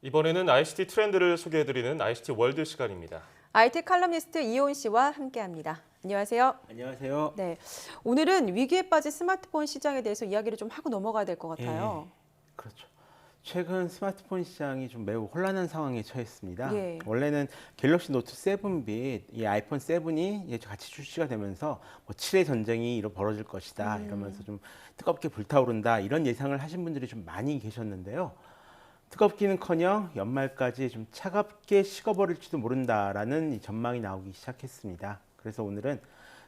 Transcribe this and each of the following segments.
이번에는 ICT 트렌드를 소개해드리는 ICT 월드 시간입니다. IT 칼럼니스트 이온 씨와 함께합니다. 안녕하세요. 안녕하세요. 네, 오늘은 위기에 빠진 스마트폰 시장에 대해서 이야기를 좀 하고 넘어가야 될 것 같아요. 그렇죠. 최근 스마트폰 시장이 좀 매우 혼란한 상황에 처했습니다. 예. 원래는 갤럭시 노트 7 및 이 아이폰 7이 이제 같이 출시가 되면서 뭐 7의 전쟁이 벌어질 것이다 이러면서 좀 뜨겁게 불타오른다 이런 예상을 하신 분들이 좀 많이 계셨는데요. 뜨겁기는커녕 연말까지 좀 차갑게 식어버릴지도 모른다라는 이 전망이 나오기 시작했습니다. 그래서 오늘은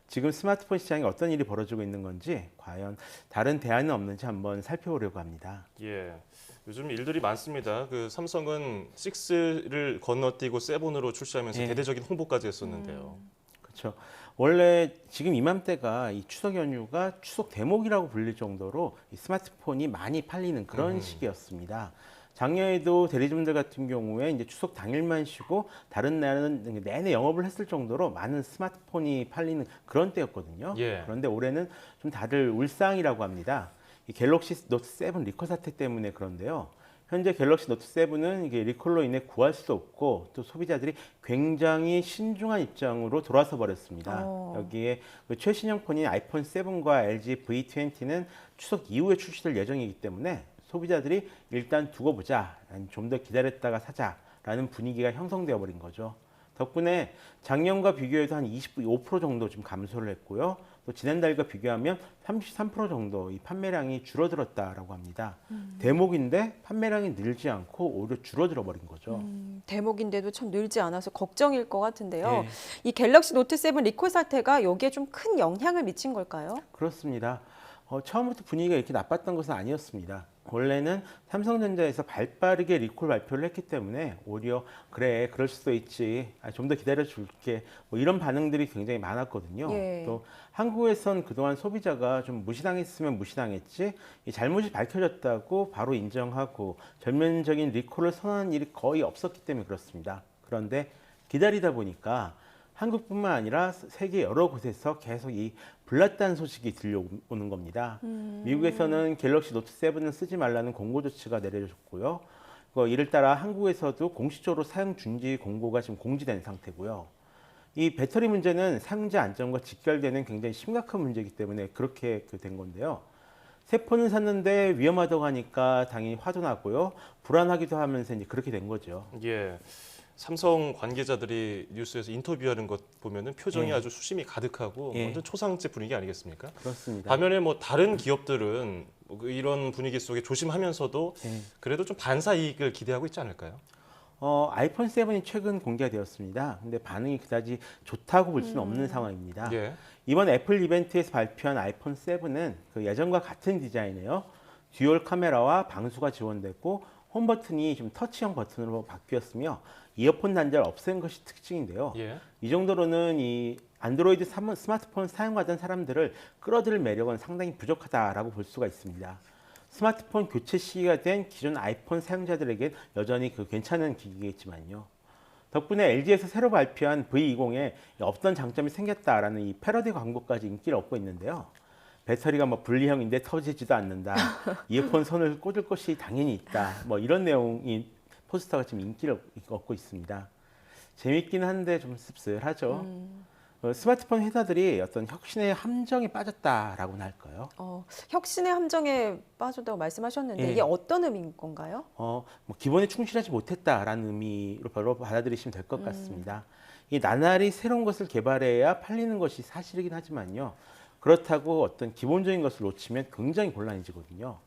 지금 스마트폰 시장에 어떤 일이 벌어지고 있는 건지 과연 다른 대안은 없는지 한번 살펴보려고 합니다. 예, 요즘 일들이 많습니다. 삼성은 6를 건너뛰고 7으로 출시하면서 예. 대대적인 홍보까지 했었는데요. 그렇죠. 원래 지금 이맘때가 이 추석 연휴가 추석 대목이라고 불릴 정도로 이 스마트폰이 많이 팔리는 그런 시기였습니다. 작년에도 대리점들 같은 경우에 이제 추석 당일만 쉬고 다른 날은 내내 영업을 했을 정도로 많은 스마트폰이 팔리는 그런 때였거든요. 예. 그런데 올해는 좀 다들 울상이라고 합니다. 이 갤럭시 노트 7 리콜 사태 때문에 그런데요. 현재 갤럭시 노트 7은 이게 리콜로 인해 구할 수도 없고 또 소비자들이 굉장히 신중한 입장으로 돌아서 버렸습니다. 여기에 그 최신형 폰인 아이폰 7과 LG V20는 추석 이후에 출시될 예정이기 때문에 소비자들이 일단 두고 보자, 좀 더 기다렸다가 사자라는 분위기가 형성되어 버린 거죠. 덕분에 작년과 비교해서 한 25% 정도 좀 감소를 했고요. 또 지난달과 비교하면 33% 정도 이 판매량이 줄어들었다라고 합니다. 대목인데 판매량이 늘지 않고 오히려 줄어들어 버린 거죠. 대목인데도 참 늘지 않아서 걱정일 것 같은데요. 네. 이 갤럭시 노트 7 리콜 사태가 여기에 좀 큰 영향을 미친 걸까요? 그렇습니다. 처음부터 분위기가 이렇게 나빴던 것은 아니었습니다. 원래는 삼성전자에서 발빠르게 리콜 발표를 했기 때문에 오히려 그래 그럴 수도 있지 좀 더 기다려 줄게 뭐 이런 반응들이 굉장히 많았거든요. 예. 또 한국에선 그동안 소비자가 좀 무시당했으면 무시당했지 이 잘못이 밝혀졌다고 바로 인정하고 전면적인 리콜을 선언한 일이 거의 없었기 때문에 그렇습니다. 그런데 기다리다 보니까 한국뿐만 아니라 세계 여러 곳에서 계속 이 불났다는 소식이 들려오는 겁니다. 미국에서는 갤럭시 노트 7은 쓰지 말라는 공고 조치가 내려졌고요. 이를 따라 한국에서도 공식적으로 사용 중지 공고가 지금 공지된 상태고요. 이 배터리 문제는 사용자 안전과 직결되는 굉장히 심각한 문제이기 때문에 그렇게 된 건데요. 새 폰을 샀는데 위험하다고 하니까 당연히 화도 나고요. 불안하기도 하면서 이제 그렇게 된 거죠. 예, 삼성 관계자들이 뉴스에서 인터뷰하는 것 보면은 표정이 예. 아주 수심이 가득하고 예. 완전 초상집 분위기 아니겠습니까? 그렇습니다. 반면에 뭐 다른 기업들은 이런 분위기 속에 조심하면서도 예. 그래도 좀 반사 이익을 기대하고 있지 않을까요? 아이폰 7이 최근 공개가 되었습니다. 근데 반응이 그다지 좋다고 볼 수는 없는 상황입니다. 예. 이번 애플 이벤트에서 발표한 아이폰 7은 그 예전과 같은 디자인이에요. 듀얼 카메라와 방수가 지원되고 홈 버튼이 좀 터치형 버튼으로 바뀌었으며 이어폰 단자를 없앤 것이 특징인데요. 예. 이 정도로는 이 안드로이드 스마트폰 사용하던 사람들을 끌어들일 매력은 상당히 부족하다라고 볼 수가 있습니다. 스마트폰 교체 시기가 된 기존 아이폰 사용자들에겐 여전히 괜찮은 기기겠지만요. 덕분에 LG에서 새로 발표한 V20에 없던 장점이 생겼다라는 이 패러디 광고까지 인기를 얻고 있는데요. 배터리가 뭐 분리형인데 터지지도 않는다. 이어폰 선을 꽂을 것이 당연히 있다. 뭐 이런 내용이 포스터가 지금 인기를 얻고 있습니다. 재밌긴 한데 좀 씁쓸하죠. 스마트폰 회사들이 어떤 혁신의 함정에 빠졌다라고나 할까요? 혁신의 함정에 빠졌다고 말씀하셨는데 예. 이게 어떤 의미인 건가요? 뭐 기본에 충실하지 못했다라는 의미로 바로 받아들이시면 될 것 같습니다. 이 나날이 새로운 것을 개발해야 팔리는 것이 사실이긴 하지만요. 그렇다고 어떤 기본적인 것을 놓치면 굉장히 곤란해지거든요.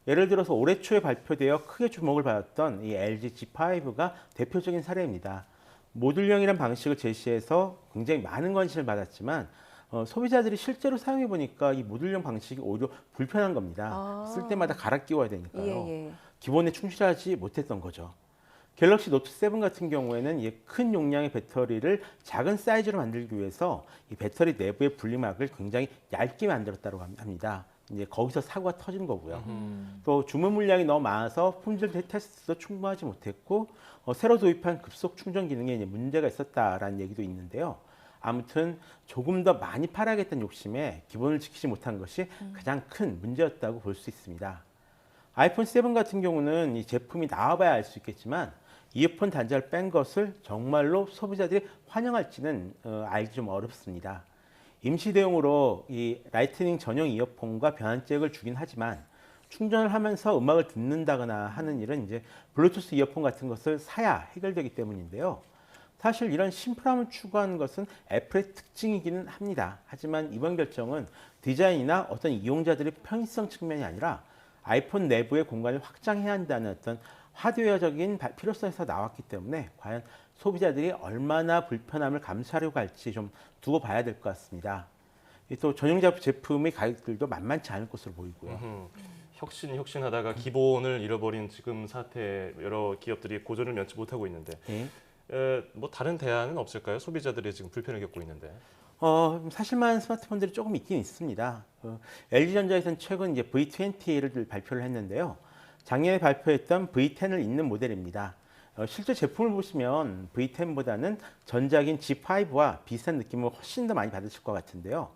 예를 들어서 올해 초에 발표되어 크게 주목을 받았던 이 LG G5가 대표적인 사례입니다. 모듈형이란 방식을 제시해서 굉장히 많은 관심을 받았지만 소비자들이 실제로 사용해 보니까 이 모듈형 방식이 오히려 불편한 겁니다. 쓸 때마다 갈아 끼워야 되니까요. 예. 기본에 충실하지 못했던 거죠. 갤럭시 노트 7 같은 경우에는 이 큰 용량의 배터리를 작은 사이즈로 만들기 위해서 이 배터리 내부의 분리막을 굉장히 얇게 만들었다고 합니다. 이제 거기서 사고가 터진 거고요. 또 주문 물량이 너무 많아서 품질 테스트도 충분하지 못했고 새로 도입한 급속 충전 기능에 이제 문제가 있었다라는 얘기도 있는데요. 아무튼 조금 더 많이 팔아야겠다는 욕심에 기본을 지키지 못한 것이 가장 큰 문제였다고 볼 수 있습니다. 아이폰 7 같은 경우는 이 제품이 나와봐야 알 수 있겠지만 이어폰 단자를 뺀 것을 정말로 소비자들이 환영할지는 알기 좀 어렵습니다. 임시 대용으로 이 라이트닝 전용 이어폰과 변환 잭을 주긴 하지만 충전을 하면서 음악을 듣는다거나 하는 일은 이제 블루투스 이어폰 같은 것을 사야 해결되기 때문인데요. 사실 이런 심플함을 추구하는 것은 애플의 특징이기는 합니다. 하지만 이번 결정은 디자인이나 어떤 이용자들의 편의성 측면이 아니라 아이폰 내부의 공간을 확장해야 한다는 어떤 하드웨어적인 필요성에서 나왔기 때문에 과연 소비자들이 얼마나 불편함을 감수하려고 할지 좀 두고 봐야 될 것 같습니다. 또 전용 제품의 가격들도 만만치 않을 것으로 보이고요. 혁신하다가 기본을 잃어버린 지금 사태에 여러 기업들이 고전을 면치 못하고 있는데 뭐 다른 대안은 없을까요? 소비자들이 지금 불편을 겪고 있는데. 사실만 스마트폰들이 조금 있긴 있습니다. LG전자에서는 최근 이제 V20를 발표를 했는데요. 작년에 발표했던 V10을 잇는 모델입니다. 실제 제품을 보시면 V10보다는 전작인 G5와 비슷한 느낌을 훨씬 더 많이 받으실 것 같은데요.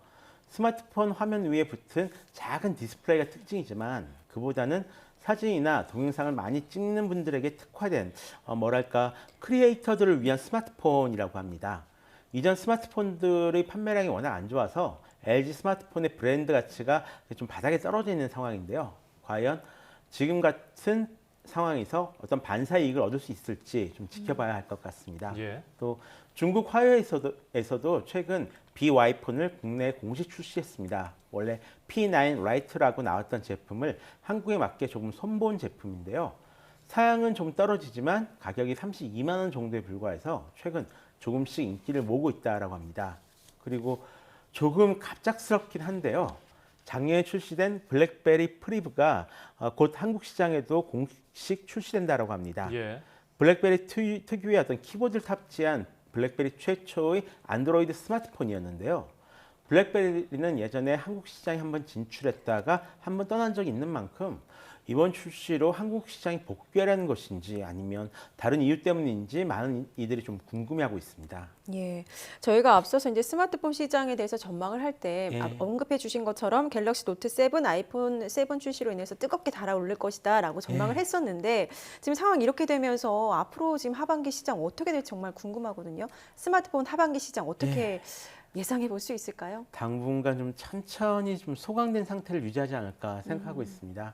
스마트폰 화면 위에 붙은 작은 디스플레이가 특징이지만 그보다는 사진이나 동영상을 많이 찍는 분들에게 특화된 뭐랄까 크리에이터들을 위한 스마트폰이라고 합니다. 이전 스마트폰들의 판매량이 워낙 안 좋아서 LG 스마트폰의 브랜드 가치가 좀 바닥에 떨어져 있는 상황인데요. 과연 지금 같은 상황에서 어떤 반사 이익을 얻을 수 있을지 좀 지켜봐야 할 것 같습니다. 또 중국 화웨이에서도 최근 BY폰을 국내에 공식 출시했습니다. 원래 P9 라이트라고 나왔던 제품을 한국에 맞게 조금 손본 제품인데요. 사양은 좀 떨어지지만 가격이 32만 원 정도에 불과해서 최근 조금씩 인기를 모으고 있다고 합니다. 그리고 조금 갑작스럽긴 한데요. 작년에 출시된 블랙베리 프리브가 곧 한국 시장에도 공식 출시된다고 합니다. 블랙베리 특유의 어떤 키보드를 탑재한 블랙베리 최초의 안드로이드 스마트폰이었는데요. 블랙베리는 예전에 한국 시장에 한번 진출했다가 한번 떠난 적이 있는 만큼 이번 출시로 한국 시장이 복귀하려는 것인지 아니면 다른 이유 때문인지 많은 이들이 좀 궁금해하고 있습니다. 예, 저희가 앞서서 이제 스마트폰 시장에 대해서 전망을 할 때 언급해 주신 것처럼 갤럭시 노트 7, 아이폰 7 출시로 인해서 뜨겁게 달아오를 것이다라고 전망을 했었는데 지금 상황이 이렇게 되면서 앞으로 지금 하반기 시장 어떻게 될지 정말 궁금하거든요. 스마트폰 하반기 시장 어떻게 예상해 볼 수 있을까요? 당분간 좀 천천히 좀 소강된 상태를 유지하지 않을까 생각하고 있습니다.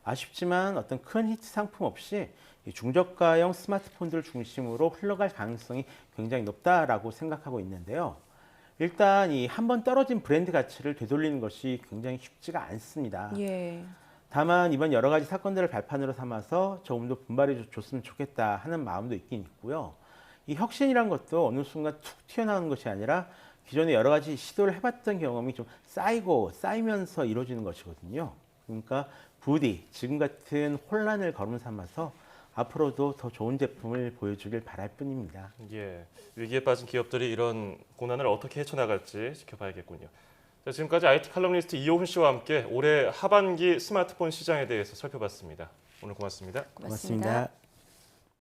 아쉽지만 어떤 큰 히트 상품 없이 중저가형 스마트폰들을 중심으로 흘러갈 가능성이 굉장히 높다라고 생각하고 있는데요. 일단 이 한번 떨어진 브랜드 가치를 되돌리는 것이 굉장히 쉽지가 않습니다. 다만 이번 여러 가지 사건들을 발판으로 삼아서 조금 더 분발해 줬으면 좋겠다 하는 마음도 있긴 있고요. 이 혁신이란 것도 어느 순간 툭 튀어나오는 것이 아니라 기존에 여러 가지 시도를 해봤던 경험이 좀 쌓이면서 이루어지는 것이거든요. 그러니까 부디 지금 같은 혼란을 거름 삼아서 앞으로도 더 좋은 제품을 보여주길 바랄 뿐입니다. 위기에 빠진 기업들이 이런 고난을 어떻게 헤쳐나갈지 지켜봐야겠군요. 자, 지금까지 IT 칼럼니스트 이호훈 씨와 함께 올해 하반기 스마트폰 시장에 대해서 살펴봤습니다. 오늘 고맙습니다. 고맙습니다.